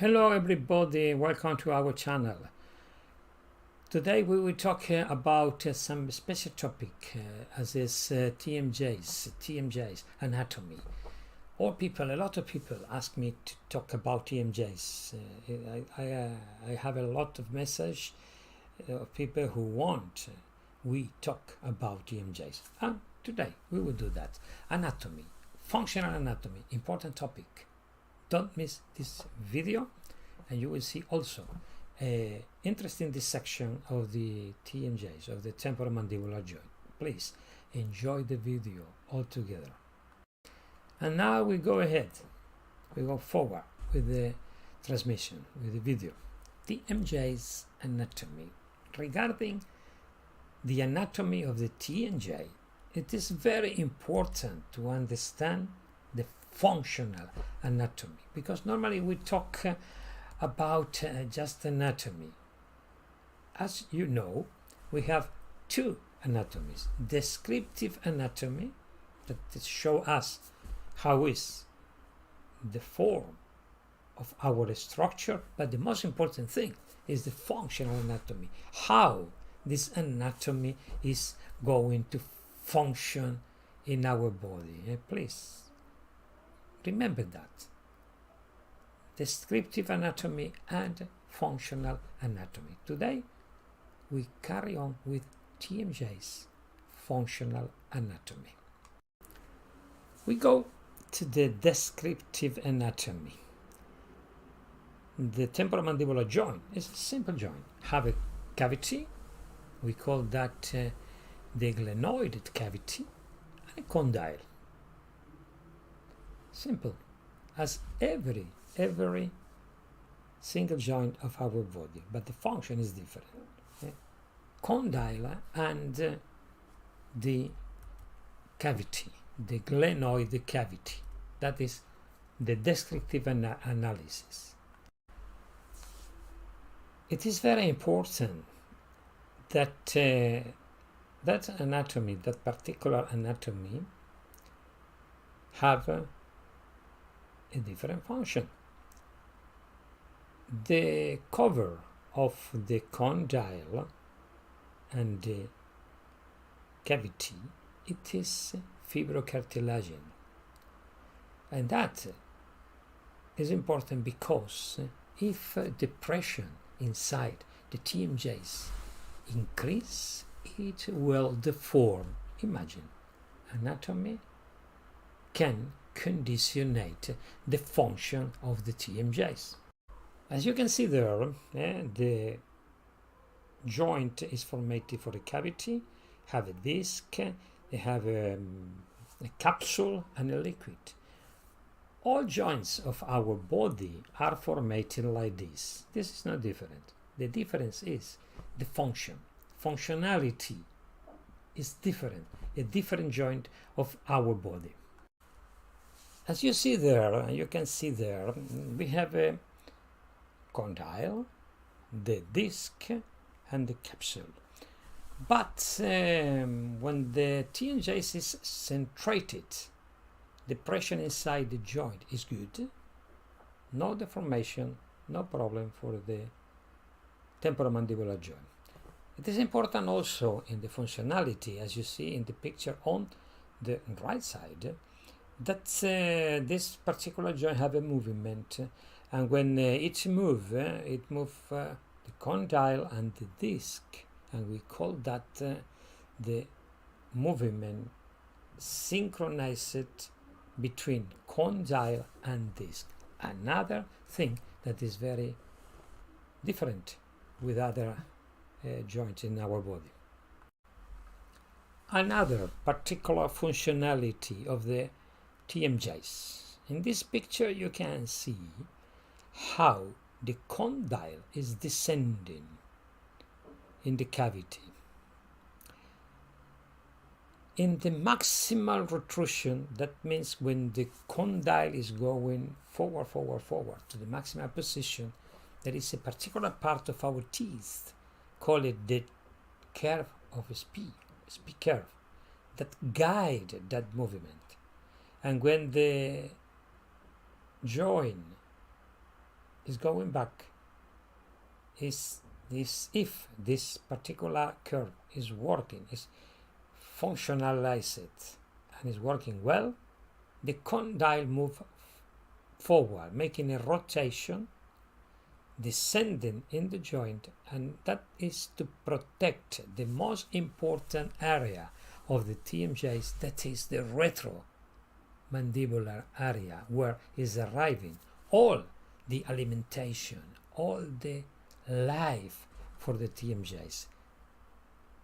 Hello everybody, welcome to our channel. Today we will talk about some special topic as is T.M.J's anatomy. A lot of people ask me to talk about T.M.J's. I have a lot of message of people who want we talk about T.M.J's, and today we will do that. Anatomy, functional anatomy, important topic. Don't miss this video, and you will see also interesting dissection of the T.M.J's, of the temporomandibular joint. Please enjoy the video altogether. And now we go ahead, we go forward with the transmission, with the video. T.M.J's anatomy. Regarding the anatomy of the T.M.J, it is very important to understand the functional anatomy, because normally we talk about just anatomy. As you know, we have two anatomies: descriptive anatomy, that show us how is the form of our structure, but the most important thing is the functional anatomy, how this anatomy is going to function in our body. Please remember that. Descriptive anatomy and functional anatomy. Today we carry on with T.M.J's functional anatomy. We go to the descriptive anatomy. The temporomandibular joint is a simple joint. Have a cavity, we call that the glenoid cavity, and a condyle. Simple, as every single joint of our body, but the function is different. Condyle and the cavity, the glenoid cavity, that is the descriptive analysis. It is very important that that anatomy, that particular anatomy, have a different function. The cover of the condyle and the cavity, it is fibrocartilagen, and that is important because if the pressure inside the T.M.J's increase, it will deform. Imagine, anatomy can conditionate the function of the T.M.J's. As you can see there, the joint is formated for the cavity, have a disc, they have a capsule and a liquid. All joints of our body are formatted like this. This is not different. The difference is the function. Functionality is different, a different joint of our body. As you see there, you can see there, we have a condyle, the disc, and the capsule. But when the T.M.J is centrated, the pressure inside the joint is good, no deformation, no problem for the temporomandibular joint. It is important also in the functionality, as you see in the picture on the right side, that this particular joint have a movement, and when it moves the condyle and the disc, and we call that the movement synchronized between condyle and disc. Another thing that is very different with other joints in our body. Another particular functionality of the T.M.J's. In this picture you can see how the condyle is descending in the cavity. In the maximal retrusion, that means when the condyle is going forward to the maximal position, there is a particular part of our teeth, call it the curve of SP curve, that guide that movement. And when the joint is going back is if this particular curve is working, is functionalized and is working well, the condyle move forward, making a rotation descending in the joint, and that is to protect the most important area of the TMJs, that is the retromandibular area, where is arriving all the alimentation, all the life for the TMJs.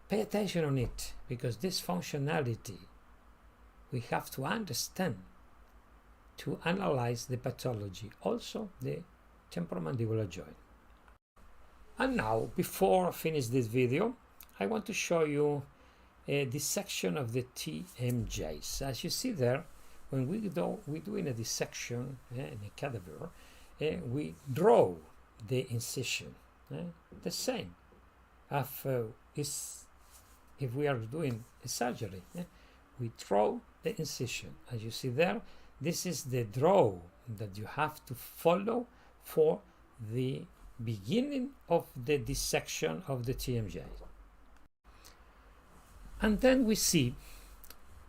Pay attention on it, because this functionality we have to understand to analyze the pathology, also the temporomandibular joint. And now, before I finish this video, I want to show you a dissection of the T.M.Js. As you see there, when we're doing a dissection in a cadaver, we draw the incision. The same as if we are doing a surgery. We draw the incision. As you see there, this is the draw that you have to follow for the beginning of the dissection of the TMJ. And then we see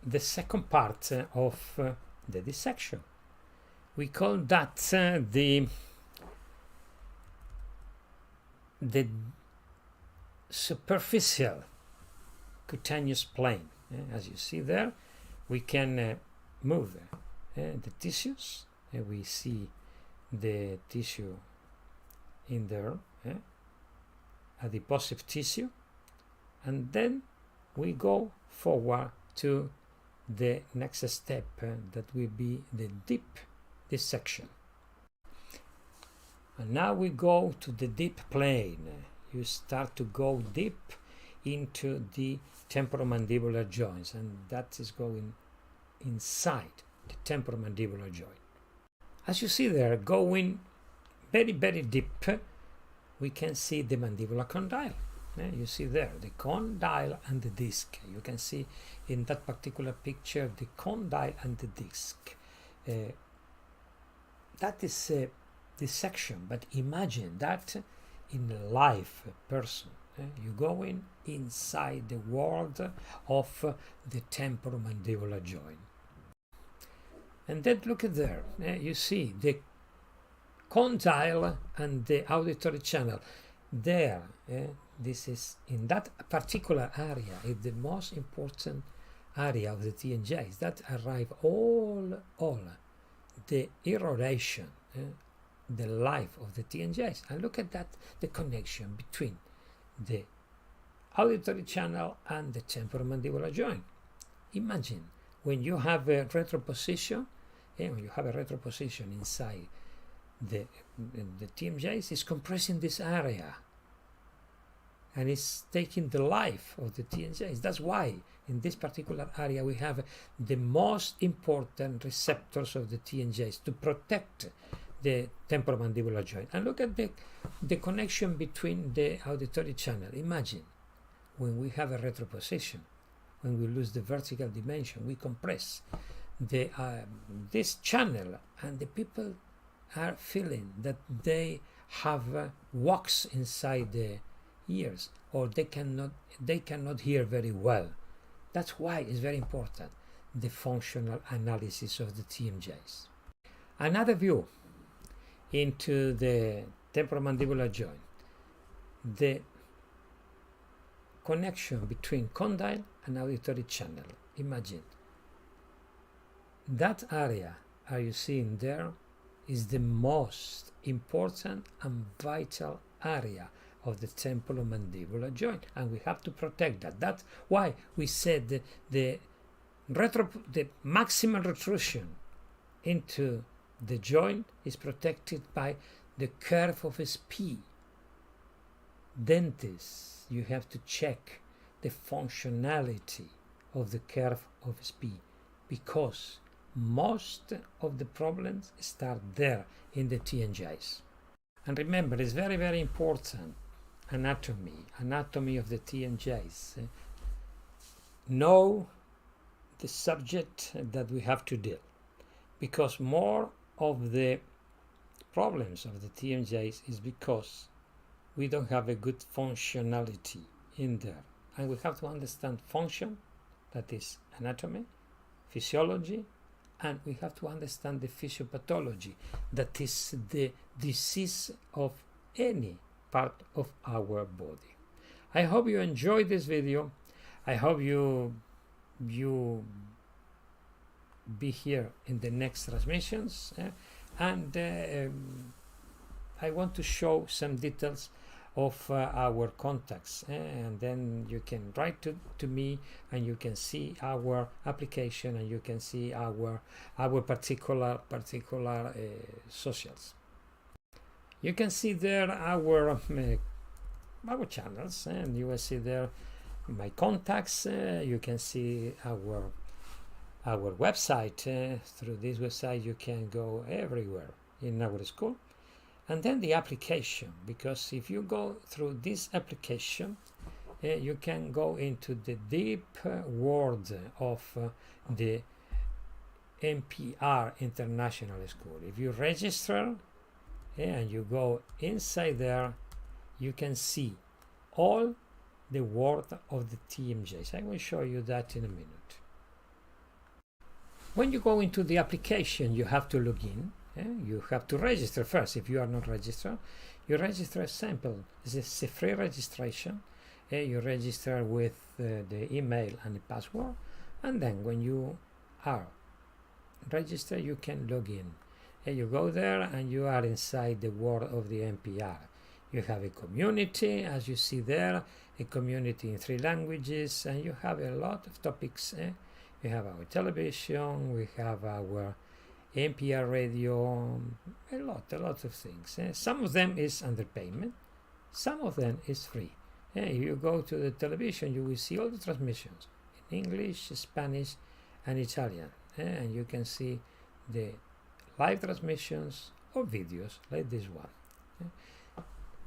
the second part of the dissection. We call that the superficial cutaneous plane. As you see there, we can move the tissues. We see the tissue in there, adiposive tissue, and then we go forward to the next step that will be the deep dissection. And now we go to the deep plane. You start to go deep into the temporomandibular joints, and that is going inside the temporomandibular joint. As you see there, going very, very deep, we can see the mandibular condyle. You see there, the condyle and the disc. You can see in that particular picture the condyle and the disc. That is a dissection, but imagine that in a live person. You're going inside the world of the temporomandibular joint. And then look at there, you see the condyle and the auditory channel. There, this is in that particular area, is the most important area of the TMJs that arrive all the irradiation, the life of the TMJs. And look at that, the connection between the auditory channel and the temporomandibular joint. Imagine when you have a retroposition, when you have a retroposition inside the TMJs, is compressing this area and it's taking the life of the TMJs. That's why in this particular area we have the most important receptors of the TMJs to protect the temporomandibular joint. And look at the connection between the auditory channel. Imagine when we have a retroposition, when we lose the vertical dimension, we compress this channel, and the people are feeling that they have wax inside the ears, or they cannot hear very well. That's why it's very important, the functional analysis of the TMJs. Another view into the temporomandibular joint, the connection between condyle and auditory channel. Imagine that area, are you seeing there, is the most important and vital area of the temporomandibular joint, and we have to protect that. That's why we said the maximal retrusion into the joint is protected by the curve of SP. Dentists, you have to check the functionality of the curve of SP, because most of the problems start there in the TMJs. And remember, it's very, very important anatomy of the TMJs. Know the subject that we have to deal, because more of the problems of the T.M.Js is because we don't have a good functionality in there. And we have to understand function, that is anatomy, physiology, and we have to understand the physiopathology, that is the disease of any part of our body. I hope you enjoyed this video. I hope you be here in the next transmissions, and I want to show some details of our contacts, and then you can write to me, and you can see our application, and you can see our particular socials. You can see there our channels, and you will see there my contacts. You can see our website. Through this website you can go everywhere in our school. And then the application, because if you go through this application, you can go into the deep world of the M.P.R. International School. If you register and you go inside there, you can see all the world of the T.M.Js. I will show you that in a minute. When you go into the application, you have to log in. You have to register first. If you are not registered, you register a sample. It's a free registration. You register with the email and the password, and then when you are registered, you can log in. You go there and you are inside the world of the M.P.R. You have a community, as you see there, a community in 3 languages, and you have a lot of topics. We have our television, we have our M.P.R. radio, a lot of things. Some of them is under payment, some of them is free. If you go to the television, you will see all the transmissions in English, Spanish, and Italian, and you can see the live transmissions or videos like this one.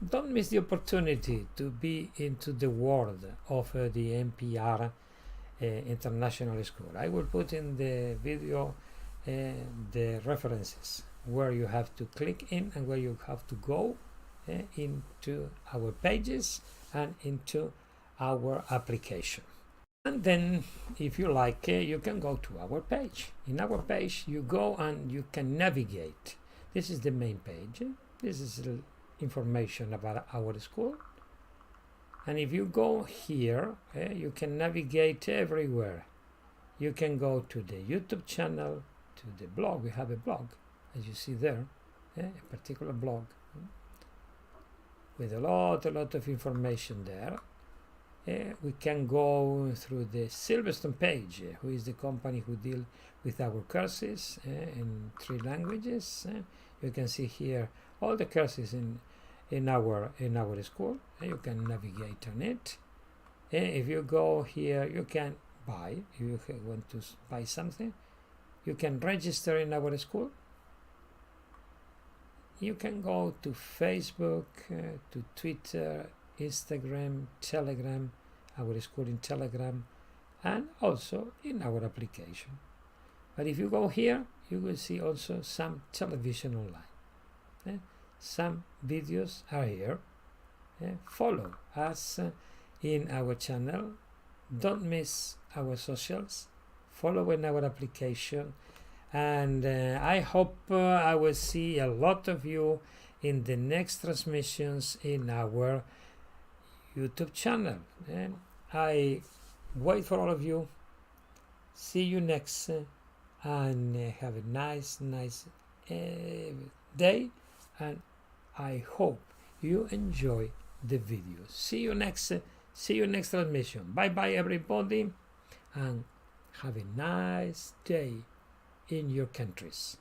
Don't miss the opportunity to be into the world of the M.P.R. International School. I will put in the video the references where you have to click in and where you have to go into our pages and into our application. And then if you like, you can go to our page. In our page you go and you can navigate. This is the main page. This is information about our school, and if you go here, you can navigate everywhere. You can go to the YouTube channel, to the blog. We have a blog, as you see there, a particular blog with a lot of information there. We can go through the Silverstone page, who is the company who deal with our courses in 3 languages. You can see here all the courses in our school. You can navigate on it. If you go here, you can buy. If you want to buy something, you can register in our school. You can go to Facebook, to Twitter, Instagram, Telegram, our school in Telegram, and also in our application. But if you go here, you will see also some television online. Some videos are here. Follow us in our channel. Don't miss our socials. Follow in our application. And I hope I will see a lot of you in the next transmissions in our YouTube channel. And I wait for all of you. See you next, and have a nice day, and I hope you enjoy the video. See you next transmission. Bye bye everybody, and have a nice day in your countries.